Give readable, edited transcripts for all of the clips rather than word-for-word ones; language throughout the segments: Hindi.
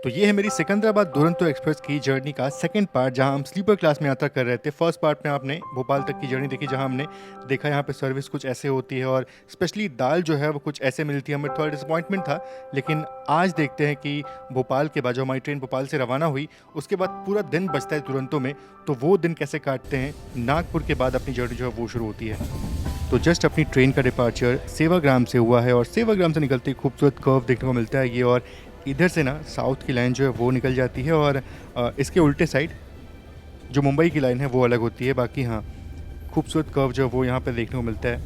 तो ये है मेरी सिकंदराबाद दुरंतो एक्सप्रेस की जर्नी का सेकंड पार्ट, जहां हम स्लीपर क्लास में यात्रा कर रहे थे। फर्स्ट पार्ट में आपने भोपाल तक की जर्नी देखी, जहां हमने देखा यहाँ पे सर्विस कुछ ऐसे होती है और स्पेशली दाल जो है वो कुछ ऐसे मिलती है। हमें थोड़ा डिसअपॉइंटमेंट था, लेकिन आज देखते हैं कि भोपाल के बाद जो हमारी ट्रेन भोपाल से रवाना हुई, उसके बाद पूरा दिन बचता है दुरंतो में, तो वो दिन कैसे काटते हैं। नागपुर के बाद अपनी जर्नी जो है वो शुरू होती है। तो जस्ट अपनी ट्रेन का डिपार्चर सेवाग्राम से हुआ है और सेवाग्राम से निकलते ही खूबसूरत कर्व देखने को मिलता है ये, और इधर से ना साउथ की लाइन जो है वो निकल जाती है और इसके उल्टे साइड जो मुंबई की लाइन है वो अलग होती है। बाकी हाँ, खूबसूरत कर्व जो है वो यहाँ पे देखने को मिलता है।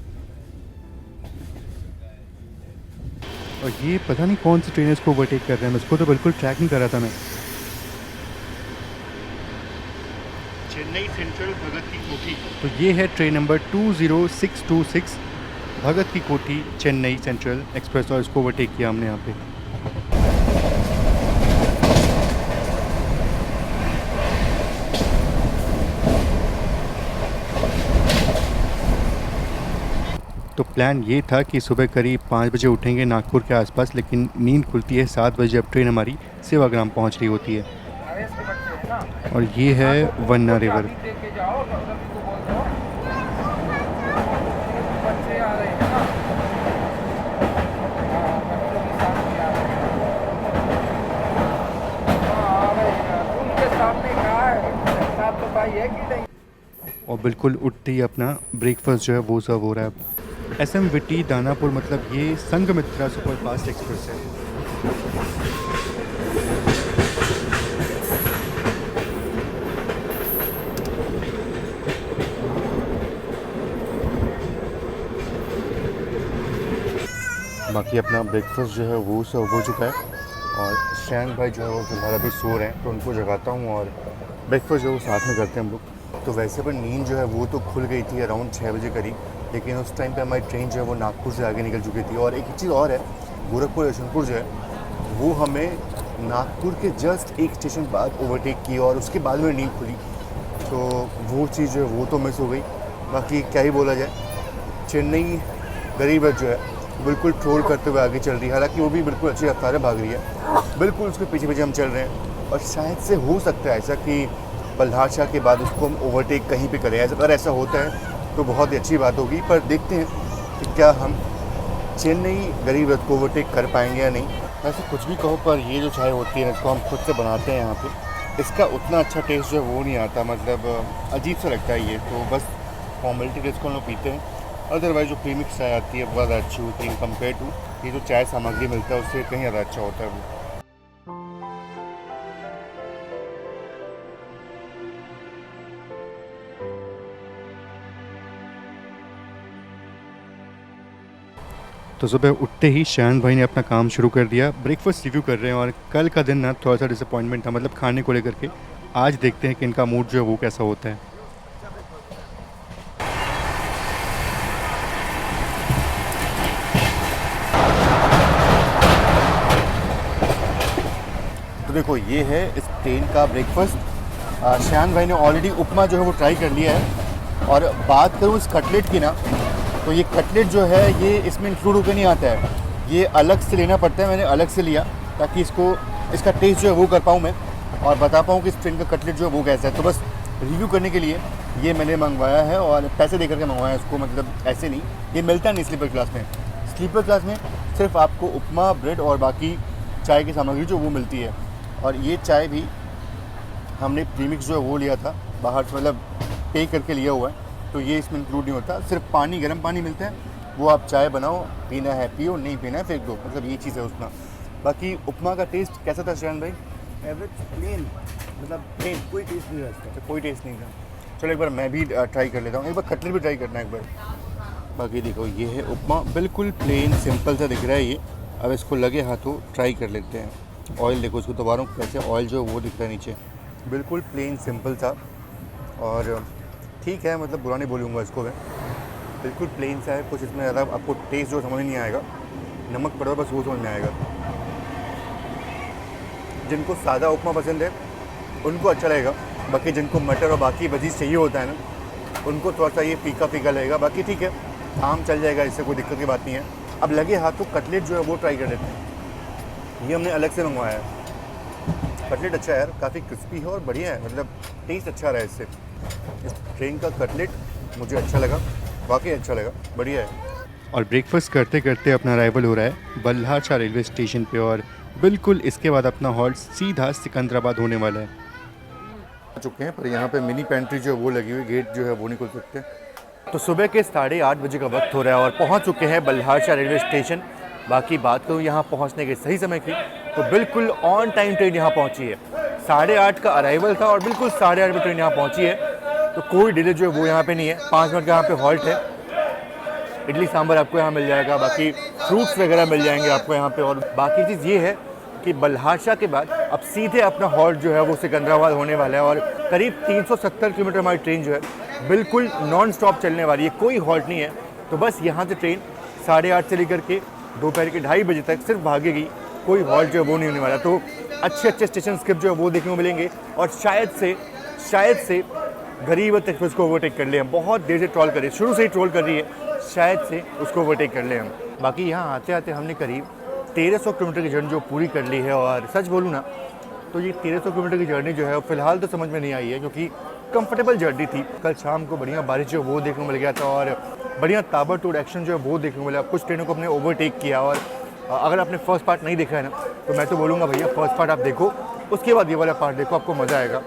और ये पता नहीं कौन सी ट्रेन इसको ओवरटेक कर रहे हैं, इसको तो बिल्कुल ट्रैक नहीं कर रहा था मैं। चेन्नई सेंट्रल भगत की कोठी, तो ये है ट्रेन नंबर 20626 भगत की कोठी चेन्नई सेंट्रल एक्सप्रेस, और इसको ओवरटेक किया हमने यहाँ पे। तो प्लान ये था कि सुबह करीब 5 बजे उठेंगे नागपुर के आसपास, लेकिन नींद खुलती है 7 बजे अब ट्रेन हमारी सेवाग्राम पहुंच रही होती है। और ये है वन्ना रिवर। और बिल्कुल उठते ही अपना ब्रेकफास्ट जो है वो सर्व हो रहा है। SM विटी दानापुर, मतलब ये संघमित्रा सुपरफास्ट एक्सप्रेस है। बाकी अपना ब्रेकफास्ट जो है वो सर्व हो चुका है और शैंक भाई जो है वो फिलहाल अभी सो रहे हैं, तो उनको जगाता हूँ और ब्रेकफास्ट जो है वो साथ में करते हैं हम लोग। तो वैसे पर नींद जो है वो तो खुल गई थी अराउंड 6 बजे करीब, लेकिन उस टाइम पे हमारी ट्रेन जो है वो नागपुर से आगे निकल चुकी थी। और एक चीज़ और है, गोरखपुर यशवंतपुर जो है वो हमें नागपुर के जस्ट एक स्टेशन बाद ओवरटेक की और उसके बाद में नींद खुली, तो वो चीज़ जो है वो तो मिस हो गई। बाकी क्या ही बोला जाए, चेन्नई गरीब जो है बिल्कुल ट्रोल करते हुए आगे चल रही है, हालांकि वो भी बिल्कुल अच्छी रफ्तार में भाग रही है, बिल्कुल उसके पीछे पीछे हम चल रहे हैं। और शायद से हो सकता है ऐसा कि बल्हार शाह के बाद उसको हम ओवरटेक कहीं पे करें। अगर ऐसा होता है तो बहुत ही अच्छी बात होगी, पर देखते हैं कि क्या हम चेन्नई गरीब रथ को ओवरटेक कर पाएंगे या नहीं। वैसे कुछ भी कहो, पर ये जो चाय होती है इसको हम खुद से बनाते हैं यहाँ पे, इसका उतना अच्छा टेस्ट जो है वो नहीं आता, मतलब अजीब सा लगता है ये, तो बस फॉर्मेलिटी के इसको हम लोग पीते हैं। अदरवाइज जो प्रीमिक्स चाय आती है बहुत ज़्यादा अच्छी होती है कंपेयर टू ये जो चाय सामग्री मिलता है उससे कहीं ज़्यादा अच्छा होता है वो। तो सुबह उठते ही शान भाई ने अपना काम शुरू कर दिया, ब्रेकफास्ट रिव्यू कर रहे हैं। और कल का दिन ना थोड़ा सा डिसअपॉइंटमेंट था, मतलब खाने को लेकर के। आज देखते हैं कि इनका मूड जो है वो कैसा होता है। तो देखो ये है इस ट्रेन का ब्रेकफास्ट। शान भाई ने ऑलरेडी उपमा जो है वो ट्राई कर लिया है। और बात करूँ इस कटलेट की ना, तो ये कटलेट जो है ये इसमें इंक्लूड होकर नहीं आता है, ये अलग से लेना पड़ता है। मैंने अलग से लिया ताकि इसका टेस्ट जो है वो कर पाऊँ मैं और बता पाऊँ कि इस ट्रेन का कटलेट जो है वो कैसा है। तो बस रिव्यू करने के लिए ये मैंने मंगवाया है और पैसे दे करके मंगवाया है इसको, मतलब ऐसे नहीं, ये मिलता नहीं स्लीपर क्लास में। स्लीपर क्लास में सिर्फ आपको उपमा, ब्रेड और बाकी चाय की सामग्री जो वो मिलती है। और ये चाय भी हमने प्रीमिक्स जो है वो लिया था बाहर से, मतलब पे करके लिया हुआ है, तो ये इसमें इंक्लूड नहीं होता। सिर्फ पानी, गर्म पानी मिलता है, वो आप चाय बनाओ, पीना है पियो, नहीं पीना है फेंक दो, मतलब ये चीज़ है उसमें। बाकी उपमा का टेस्ट कैसा था शरण भाई? एवरेज प्लेन, मतलब प्लेन, कोई टेस्ट नहीं रहता। अच्छा, कोई टेस्ट नहीं था। चलो एक बार मैं भी ट्राई कर लेता हूँ, एक बार कटलेट भी ट्राई करना है एक बार। बाकी देखो ये है उपमा, बिल्कुल प्लेन सिंपल सा दिख रहा है ये। अब इसको लगे हाथों ट्राई कर लेते हैं। ऑयल देखो इसको दबा रहा हूँ, कैसे ऑयल जो है वो दिख रहा है नीचे, बिल्कुल प्लेन सिंपल सा। और ठीक है, मतलब बुरा नहीं बोलूँगा इसको मैं, बिल्कुल प्लेन सा है, कुछ इसमें ज़्यादा आपको टेस्ट जो समझ नहीं आएगा। नमक पड़ा बस वो समझ में आएगा। जिनको सादा उपमा पसंद है उनको अच्छा लगेगा, बाकी जिनको मटर और बाकी वजीज चाहिए होता है ना, उनको थोड़ा सा ये फीका फीका लगेगा। बाकी ठीक है, काम चल जाएगा, इससे कोई दिक्कत की बात नहीं है। अब लगे हाथों कटलेट जो है वो ट्राई कर लेते हैं। ये हमने अलग से मंगवाया है। कटलेट अच्छा है यार, काफ़ी क्रिस्पी है और बढ़िया है, मतलब टेस्ट अच्छा रहा है इससे। इस ट्रेन का कटलेट मुझे अच्छा लगा, वाकई अच्छा लगा, बढ़िया है। और ब्रेकफास्ट करते करते अपना अराइवल हो रहा है बल्हार शाह रेलवे स्टेशन पे और बिल्कुल इसके बाद अपना हॉल्ट सीधा सिकंदराबाद होने वाला है। आ चुके हैं, पर यहाँ पे मिनी पेंट्री जो है वो लगी हुई, गेट जो है वो नहीं खुल सकते। तो सुबह के 8:30 बजे का वक्त हो रहा है और पहुँच चुके हैं बल्हार शाह रेलवे स्टेशन। बाकी बात करूँ यहाँ पहुँचने के सही समय की, तो बिल्कुल ऑन टाइम ट्रेन यहाँ पहुँची है। 8:30 का अराइवल था और बिल्कुल 8:30 बजे ट्रेन यहाँ पहुँची है, तो कोई डिले जो है वो यहाँ पे नहीं है। 5 मिनट का यहाँ पे हॉल्ट है। इडली सांभर आपको यहाँ मिल जाएगा, बाकी फ्रूट्स वगैरह मिल जाएंगे आपको यहाँ पे। और बाकी चीज़ ये है कि बल्हार शाह के बाद अब सीधे अपना हॉल्ट जो है वो सिकंदराबाद होने वाला है और करीब 370 किलोमीटर हमारी ट्रेन जो है बिल्कुल नॉन स्टॉप चलने वाली है, कोई हॉल्ट नहीं है। तो बस यहाँ से ट्रेन 8:30 से लेकर के दोपहर के 2:30 बजे तक सिर्फ भागेगी, कोई हॉल्ट जो है वो नहीं होने वाला। तो अच्छे अच्छे स्टेशन स्किप जो है वो देखने को मिलेंगे और शायद से गरीब रथ एक्सप्रेस को ओवरटेक कर ले। हम बहुत देर से ट्रोल कर रहे हैं, शुरू से ही ट्रोल कर रही है, शायद से उसको ओवरटेक कर ले हम। बाकी यहाँ आते आते हमने करीब 1300 किलोमीटर की जर्नी जो पूरी कर ली है। और सच बोलूँ ना तो ये 1300 किलोमीटर की जर्नी जो है फ़िलहाल तो समझ में नहीं आई है, क्योंकि कंफर्टेबल जर्नी थी। कल शाम को बढ़िया बारिश जो वो देखने को मिल गया था और बढ़िया ताबड़तोड़ एक्शन जो है वो देखने को मिला। कुछ ट्रेनों को हमने ओवरटेक किया। और अगर आपने फर्स्ट पार्ट नहीं देखा है ना, तो मैं तो बोलूँगा भैया फर्स्ट पार्ट आप देखो, उसके बाद ये वाला पार्ट देखो, आपको मज़ा आएगा।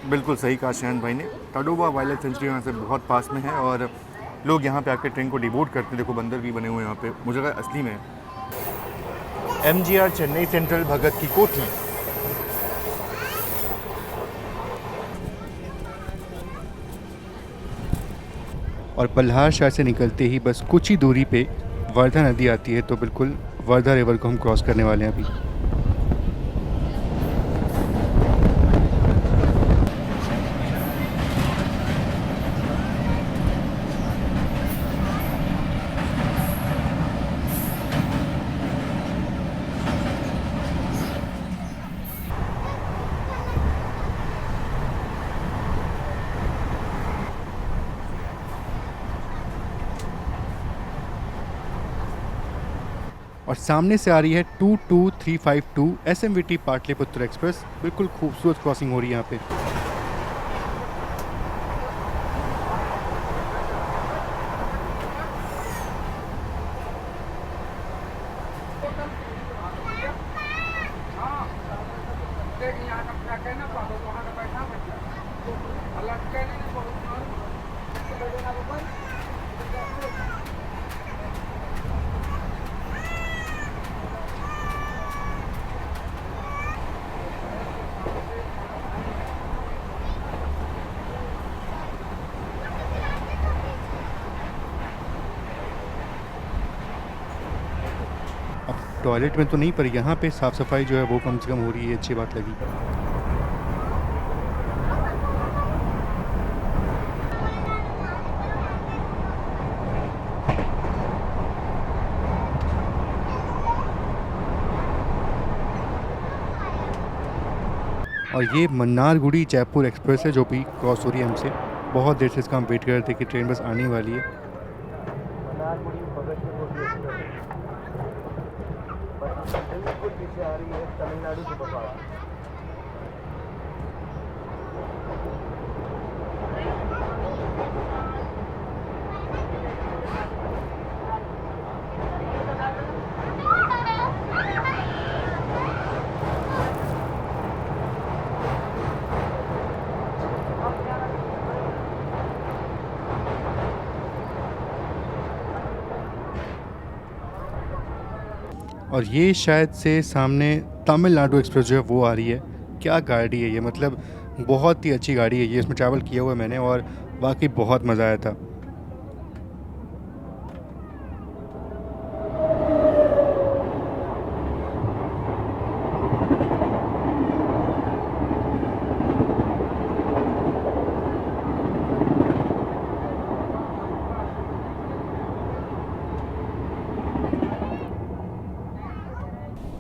बिल्कुल सही कहा शहन भाई ने, तडोबा वाइल्ड लाइफ सेंचुरी यहाँ से बहुत पास में है और लोग यहाँ पे आके ट्रेन को डिबोट करते हैं। देखो बंदर भी बने हुए हैं यहाँ पे, मुझे लगा असली में MGR चेन्नई सेंट्रल भगत की कोठी। और बल्हार शाह से निकलते ही बस कुछ ही दूरी पे वर्धा नदी आती है, तो बिल्कुल वर्धा रिवर को हम क्रॉस करने वाले हैं अभी। और सामने से आ रही है 22352 SMVT पाटलिपुत्र एक्सप्रेस। बिल्कुल खूबसूरत क्रॉसिंग हो रही है यहाँ पे। टॉयलेट में तो नहीं, पर यहाँ पे साफ़ सफाई जो है वो कम से कम हो रही है, अच्छी बात लगी। और ये मन्नारगुड़ी जयपुर एक्सप्रेस है जो भी क्रॉस हो रही है हमसे। बहुत देर से इसका हम वेट कर रहे थे कि ट्रेन बस आने वाली है। बिल्कुल पीछे आ रही है तमिलनाडु सुपरफास्ट। और ये शायद से सामने तमिलनाडु एक्सप्रेस जो है वो आ रही है। क्या गाड़ी है ये, मतलब बहुत ही अच्छी गाड़ी है ये, इसमें ट्रैवल किया हुआ है मैंने और वाकई बहुत मज़ा आया था।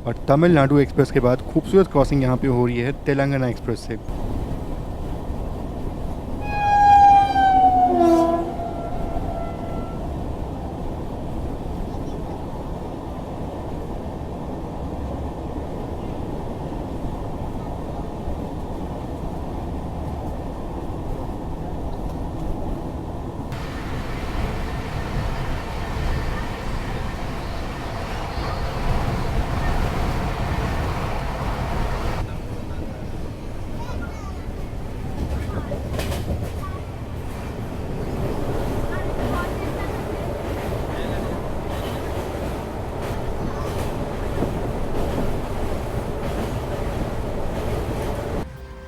और तमिलनाडु एक्सप्रेस के बाद खूबसूरत क्रॉसिंग यहाँ पे हो रही है तेलंगाना एक्सप्रेस से।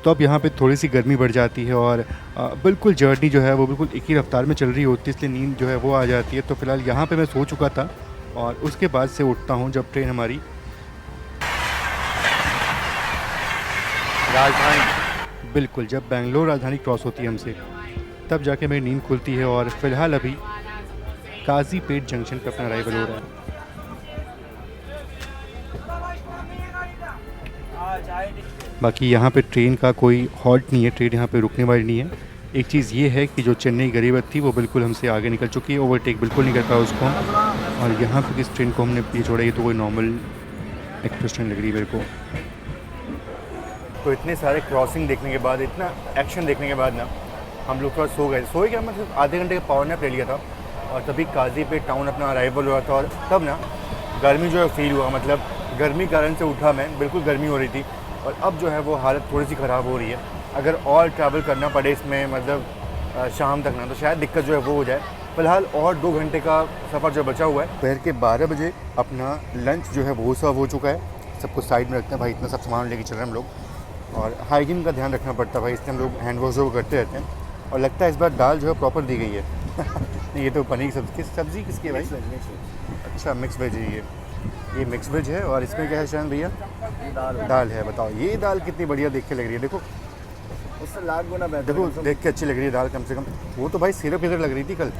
तो अब यहाँ पे थोड़ी सी गर्मी बढ़ जाती है और बिल्कुल जर्नी जो है वो बिल्कुल एक ही रफ्तार में चल रही होती है, इसलिए नींद जो है वो आ जाती है। तो फ़िलहाल यहाँ पे मैं सो चुका था और उसके बाद से उठता हूँ जब ट्रेन हमारी राजधानी, बिल्कुल जब बेंगलोर राजधानी क्रॉस होती है हमसे, तब जाके मेरी नींद खुलती है। और फ़िलहाल अभी काजीपेट जंक्शन पे अपना अराइवल हो रहा है। बाकी यहाँ पे ट्रेन का कोई हॉल्ट नहीं है, ट्रेन यहाँ पे रुकने वाली नहीं है। एक चीज़ ये है कि जो चेन्नई गरीबत थी वो बिल्कुल हमसे आगे निकल चुकी है, ओवरटेक बिल्कुल नहीं कर पाया उसको हम। और यहाँ पे इस ट्रेन को हमने पीछे छोड़ा, ये तो कोई नॉर्मल एक्सप्रेस ट्रेन लग रही है मेरे को। तो इतने सारे क्रॉसिंग देखने के बाद, इतना एक्शन देखने के बाद ना हम लोग थोड़ा सोए क्या, मतलब आधे घंटे का पावर नैप ले लिया था और तभी काजीपेट टाउन अपना अराइवल हुआ था। और तब ना गर्मी जो है फील हुआ, मतलब गर्मी कारण से उठा मैं, बिल्कुल गर्मी हो रही थी। और अब जो है वो हालत थोड़ी सी ख़राब हो रही है। अगर और ट्रैवल करना पड़े इसमें, मतलब शाम तक ना, तो शायद दिक्कत जो है वो हो जाए। फ़िलहाल और 2 घंटे का सफ़र जो बचा हुआ है। दोपहर के 12 बजे अपना लंच जो है वो सर्व हो चुका है। सब कुछ साइड में रखते हैं भाई, इतना सब सामान लेके चल रहे हैं हम लोग। और हाइजीन का ध्यान रखना पड़ता है भाई, इसलिए हम लोग हैंड वॉश जो करते रहते हैं। और लगता है इस बार दाल जो है प्रॉपर दी गई है। नहीं, ये तो पनीर की सब्ज़ी किसकी है भाई? अच्छा, मिक्स वेज है ये मिक्स वेज है। और इसमें क्या है शायद भैया? दाल है। बताओ ये दाल कितनी बढ़िया देख के लग रही है, देखो उससे लाख गुना बेहतर। देखो देख के अच्छी लग रही है दाल कम से कम। वो तो भाई सिरप इधर लग रही थी कल।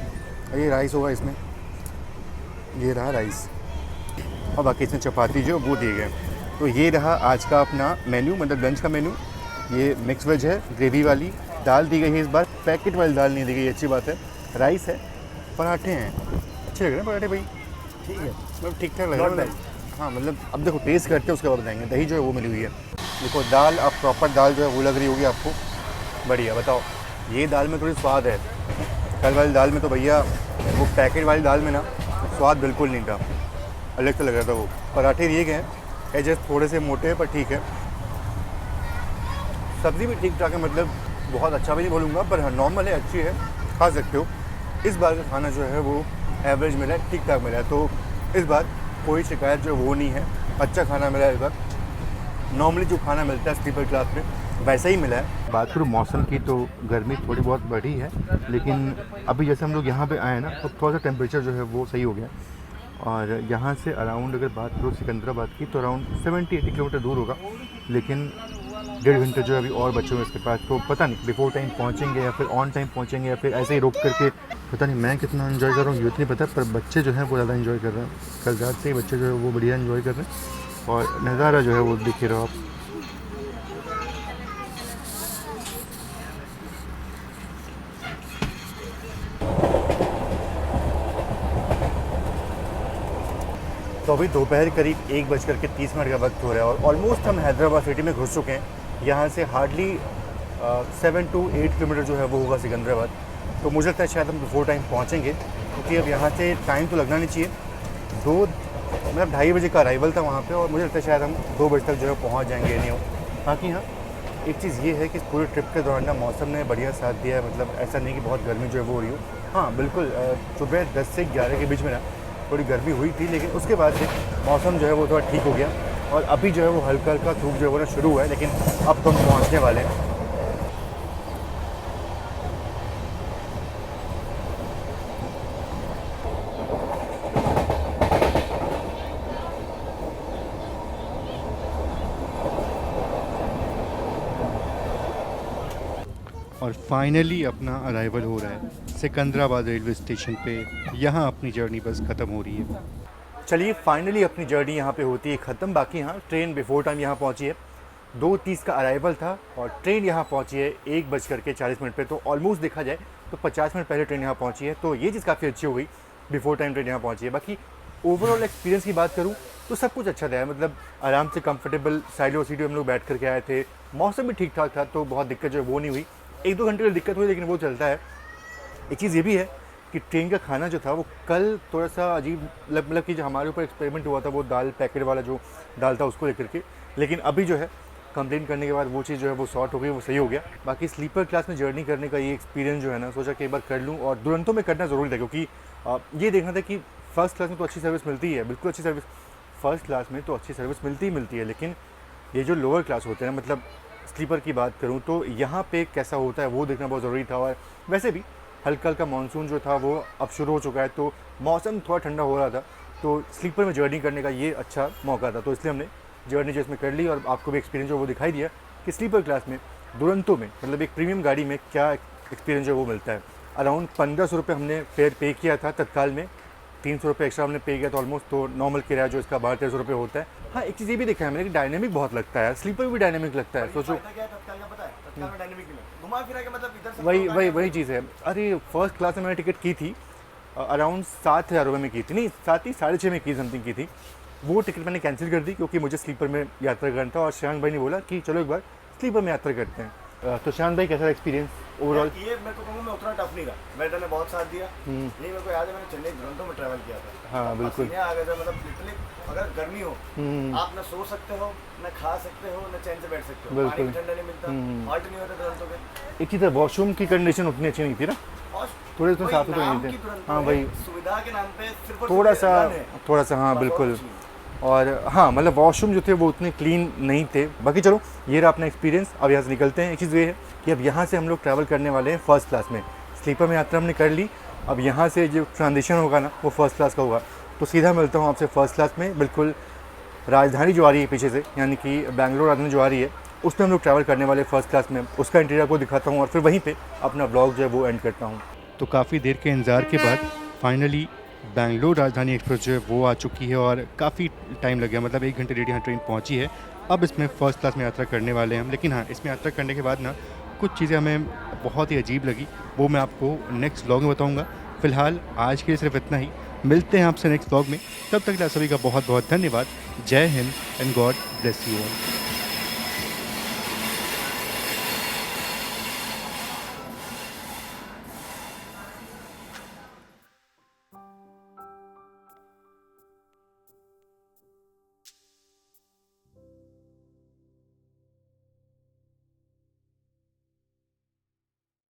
ये राइस होगा इसमें, ये रहा राइस, और बाकी इसमें चपाती जो वो दिए गए। तो ये रहा आज का अपना मेन्यू, मतलब लंच का मेन्यू। ये मिक्स वेज है, ग्रेवी वाली दाल दी गई है इस बार, पैकेट वाली दाल नहीं दी गई, अच्छी बात है। राइस है, पराठे हैं, अच्छे लग रहे हैं पराठे भाई, ठीक है, मतलब ठीक ठाक लग रहा है। हाँ मतलब अब देखो टेस्ट करते हैं, उसके बाद बताएंगे। दही जो है वो मिली हुई है, देखो दाल अब प्रॉपर दाल जो है वो लग रही होगी आपको, बढ़िया। बताओ ये दाल में थोड़ी स्वाद है, कल वाली दाल में तो भैया वो पैकेट वाली दाल में ना स्वाद बिल्कुल नहीं था, अलग से लग रहा था वो। पराठे दिए गए हैं, एजेस थोड़े से मोटे हैं पर ठीक है। सब्ज़ी भी ठीक ठाक है, मतलब बहुत अच्छा भी नहीं बोलूँगा, पर हाँ नॉर्मल है, अच्छी है, खा सकते हो। इस बार का खाना जो है वो एवरेज मिला है, ठीक ठाक मिला है। तो इस बार कोई शिकायत जो वो नहीं है, अच्छा खाना मिला है इस बार। नॉर्मली जो खाना मिलता है स्लीपर क्लास में वैसा ही मिला है। बात करूँ मौसम की तो गर्मी थोड़ी बहुत बढ़ी है, लेकिन अभी जैसे हम लोग यहाँ पे आए ना तो थोड़ा सा टेम्परेचर जो है वो सही हो गया। और यहाँ से अराउंड अगर बात करो सिकंदराबाद की तो अराउंड 70-80 किलोमीटर दूर होगा, लेकिन 1.5 घंटे जो है अभी और बचे हुए इसके पास। तो पता नहीं बिफोर टाइम पहुँचेंगे या फिर ऑन टाइम पहुँचेंगे या फिर ऐसे ही रोक करके, पता नहीं। मैं कितना एंजॉय कर रहा हूँ ये नहीं पता, पर बच्चे जो हैं वो ज़्यादा एंजॉय कर रहे हैं। कल रात से ही बच्चे जो है वो बढ़िया एंजॉय कर रहे हैं और नज़ारा जो है वो दिख रहा हो आप। तो अभी दोपहर करीब 1:30 का वक्त हो रहा है और ऑलमोस्ट हम हैदराबाद सिटी में घुस चुके हैं। यहाँ से हार्डली 7 to 8 किलोमीटर जो है वो होगा सिकंदराबाद। तो मुझे लगता है शायद हम बिफोर टाइम पहुँचेंगे, क्योंकि अब यहाँ से टाइम तो लगना नहीं चाहिए। 2:30 बजे का अराइवल था वहाँ पे, और मुझे लगता है शायद हम 2 बजे तक जो है पहुँच जाएंगे। नहीं हो बाकी हाँ एक चीज़ ये है कि पूरे ट्रिप के दौरान ना मौसम ने बढ़िया साथ दिया है, मतलब ऐसा नहीं कि बहुत गर्मी जो है वो हो रही हो। हाँ बिल्कुल, सुबह 10 से 11 के बीच में ना थोड़ी गर्मी हुई थी, लेकिन उसके बाद से मौसम जो है वो थोड़ा ठीक हो गया और अभी जो है वो हल्का हल्का धूप जो है वो ना शुरू हुआ है, लेकिन अब तो हम पहुँचने वाले हैं। और फाइनली अपना अराइवल हो रहा है सिकंदराबाद रेलवे स्टेशन पे। यहाँ अपनी जर्नी बस ख़त्म हो रही है। चलिए फाइनली अपनी जर्नी यहाँ पे होती है ख़त्म। बाकी हाँ ट्रेन बिफोर टाइम यहाँ पहुँची है, 2:30 का अराइवल था और ट्रेन यहाँ पहुँची है 1:40 पे। तो ऑलमोस्ट देखा जाए तो 50 मिनट पहले ट्रेन यहाँ पहुँची है, तो ये चीज़ काफ़ी अच्छी हो गई, बिफोर टाइम ट्रेन यहाँ पहुँची है। बाकी ओवरऑल एक्सपीरियंस की बात करूँ तो सब कुछ अच्छा था, मतलब आराम से कंफर्टेबल साइडो सीट हम लोग बैठ करके आए थे, मौसम भी ठीक ठाक था, तो बहुत दिक्कत जो है वो नहीं हुई। 1-2 घंटे की दिक्कत हुई लेकिन वो चलता है। एक चीज़ ये भी है कि ट्रेन का खाना जो था वो कल थोड़ा सा अजीब, मतलब कि जो हमारे ऊपर एक्सपेरिमेंट हुआ था वो दाल पैकेट वाला जो दाल था उसको लेकर के, लेकिन अभी जो है कंप्लेन करने के बाद वो चीज़ जो है वो सॉर्ट हो गई, वो सही हो गया। बाकी स्लीपर क्लास में जर्नी करने का ये एक्सपीरियंस जो है ना, सोचा कि एक बार कर लूँ, और दुरंतों में करना ज़रूरी था, क्योंकि ये देखना था कि फ़र्स्ट क्लास में तो अच्छी सर्विस मिलती है, बिल्कुल अच्छी सर्विस, फर्स्ट क्लास में तो अच्छी सर्विस मिलती ही मिलती है, लेकिन ये जो लोअर क्लास होते हैं, मतलब स्लीपर की बात करूँ तो यहाँ पे कैसा होता है वो देखना बहुत ज़रूरी था। और वैसे भी हल्का हल्का मानसून जो था वो अब शुरू हो चुका है, तो मौसम थोड़ा ठंडा हो रहा था, तो स्लीपर में जर्नी करने का ये अच्छा मौका था, तो इसलिए हमने जर्नी जो इसमें कर ली। और आपको भी एक्सपीरियंस जो वो दिखाई दिया कि स्लीपर क्लास में दुरंतो में, मतलब एक प्रीमियम गाड़ी में क्या एक्सपीरियंस जो वो मिलता है। अराउंड 1500 रुपये हमने फेयर पे किया था तत्काल में, 300 रुपये एक्स्ट्रा हमने पे किया था ऑलमोस्ट, तो नॉर्मल किराया जो इसका 1200-1300 रुपये होता है। हाँ, एक चीज़ ये भी देखा है मैंने कि डायनेमिक बहुत लगता है, स्लीपर भी डायनेमिक लगता है। सोचो फायदा क्या है तत्काल का पता है? तत्काल में डायनेमिक मिला, घुमा फिरा के मतलब इधर से वही चीज़ है। अरे फर्स्ट क्लास में मैंने टिकट की थी अराउंड 7,000 रुपये में की थी, नहीं 7,500 में की, समथिंग की थी। वो टिकट मैंने कैंसिल कर दी क्योंकि मुझे स्लीपर में यात्रा करना था, और श्रेयांक भाई ने बोला कि चलो एक बार स्लीपर में यात्रा करते हैं। तो श्रेयांक भाई कैसा एक्सपीरियंस ओवरऑल? ये मेरे को कहूँ मैं उतना टफ नहीं रहा, वेदर ने बहुत साथ दिया। नहीं मेरे को याद है मैंने चेन्नई दुरंतो में ट्रैवल किया था। हाँ बिल्कुल। पसीने आ गए थे, मतलब लिटरली अगर गर्मी हो आप ना सो सकते हो, ना खा सकते हो, ना चैन से बैठ सकते हो, पानी भी ठंडा नहीं मिलता, हॉल्ट नहीं होता दुरंतो के। एक चीज़ है, वॉशरूम की कंडीशन उतनी अच्छी नहीं थी ना, थोड़े उसमें साफ सुथरे नहीं थे। हाँ भाई, सुविधा के नाम पे सिर्फ और थोड़ा सिर्फ सा हाँ बिल्कुल। और हाँ मतलब वॉशरूम जो थे वो उतने क्लीन नहीं थे। बाकी चलो ये रहा अपना एक्सपीरियंस। अब यहाँ से निकलते हैं। एक चीज़ ये है कि अब यहाँ से हम लोग ट्रैवल करने वाले हैं फर्स्ट क्लास में। स्लीपर में यात्रा हमने कर ली, अब यहाँ से जो ट्रांजिशन होगा ना वो फर्स्ट क्लास का होगा। तो सीधा मिलता हूँ आपसे फर्स्ट क्लास में। बिल्कुल राजधानी जो आ रही है पीछे से, यानी कि बेंगलोर राजधानी जो आ रही है, उसमें हम लोग ट्रैवल करने वाले फर्स्ट क्लास में। उसका इंटीरियर को दिखाता हूँ और फिर वहीं पर अपना ब्लॉग जो है वो एंड करता हूँ। तो काफ़ी देर के इंतज़ार के बाद फाइनली बेंगलोर राजधानी एक्सप्रेस जो है वो आ चुकी है, और काफ़ी टाइम लग गया, मतलब 1 घंटे लेट यहाँ ट्रेन पहुँची है। अब इसमें फ़र्स्ट क्लास में यात्रा करने वाले हैं हम। लेकिन हाँ, इसमें यात्रा करने के बाद ना कुछ चीज़ें हमें बहुत ही अजीब लगी, वो मैं आपको नेक्स्ट व्लॉग में बताऊँगा। फ़िलहाल आज के लिए सिर्फ इतना ही, मिलते हैं आपसे नेक्स्ट व्लॉग में। तब तक सभी का बहुत बहुत धन्यवाद। जय Hind and God bless you all.